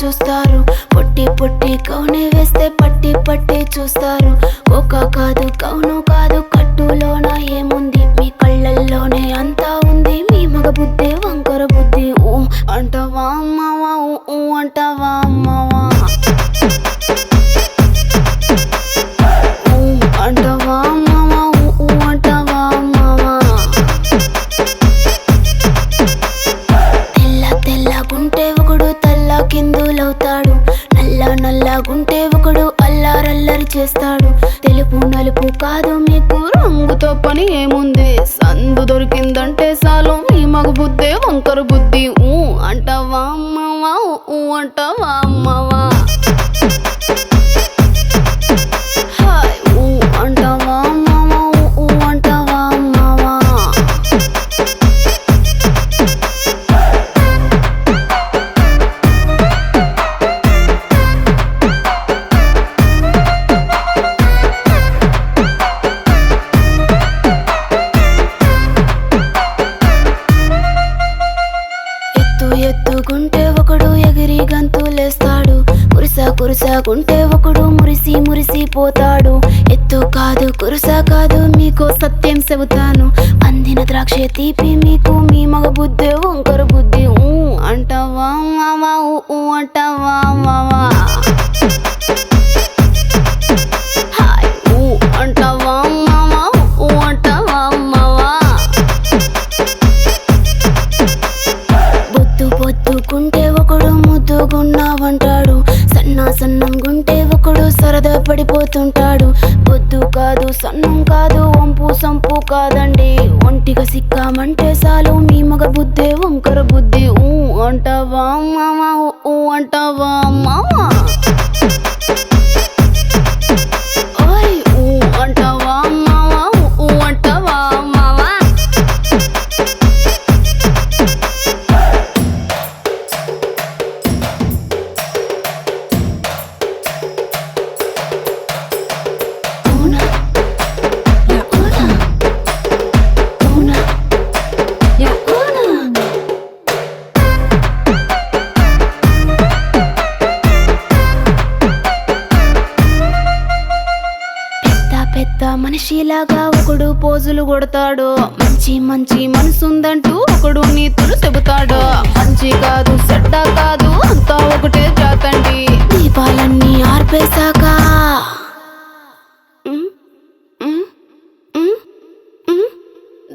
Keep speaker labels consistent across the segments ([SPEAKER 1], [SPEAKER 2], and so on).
[SPEAKER 1] చూస్తారు. పొట్టి పొట్టి కౌనే వేస్తే పట్టి పట్టి చూస్తారు. కోక కాదు కౌను కాదు కట్టులోన ఏముంది, మీ కళ్ళల్లోనే అంతా ఉంది. మీ మగ బుద్ధి వంకర బుద్ధి. ఊ అంటావా అమ్మవా, ఊ అంటావా అమ్మవా, ఊ అంటావా అమ్మవా, ఊ అంటావా అమ్మవా. తెల్ల తెల్లగుంటే ఒకడు తల్ల కిందులవుతాడు, నల్ల నల్లగుంటే ఒకడు అల్లారల్లరి చేస్తాడు. తెలుపు నలుపు కాదు మీకు రంగుతో పని ఏముంది, సందు దొరికిందంటే చాలు మీ మగ బుద్ధే వంకర బుద్ధి. ఊ అంటావా అమ్మవా, ఊ అంటావా అమ్మవా, హాయ్ ఊ అంటావా అమ్మవా, ఊ అంటావా అమ్మవా. ఎత్తుకుంటే ఒకడు ఎగిరి గంతులేస్తాడు, కురుసాకుంటే ఒకడు మురిసి మురిసిపోతాడు. ఎత్తు కాదు కురుసా కాదు మీకు సత్యం చెబుతాను, అందిన ద్రాక్ష తీపి మీకు మీ మగ బుద్ధి వంకర బుద్ధి. ఊ అంటావా మావా, ఊ అంటావా మావా, హాయ్ ఊ అంటావా మావా, ఊ అంటావా మావా. పొద్దుకుంటే ఒకడు ముద్దుగున్నావంటాడు, సన్నంగుంటే ఒకడు సరదా పడిపోతుంటాడు. పొద్దు కాదు సన్నం కాదు వంపు సంపు కాదండి, ఒంటిగా సిక్కామంటే చాలు మీ మగ బుద్ధే వంకర బుద్ధి. ఊ అంటావా మామా, ఊ అంటావా మామా, ఓయ్ ఊ అంటావా మామా, ఊ అంటావా మామా. పెద్ద మనిషిలాగా ఒకడు పోజులు కొడతాడు, మంచి మంచి మనసుందంటూ ఒకడు నీతులు చెబుతాడు. మంచి కాదు చెడ్డ కాదు అంతా ఒకటే జాతండి, దీపాలన్నీ ఆర్పేశాక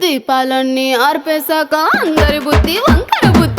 [SPEAKER 1] దీపాలన్నీ ఆర్పేశాక అందరి బుద్ధి వంకర బుద్ధి.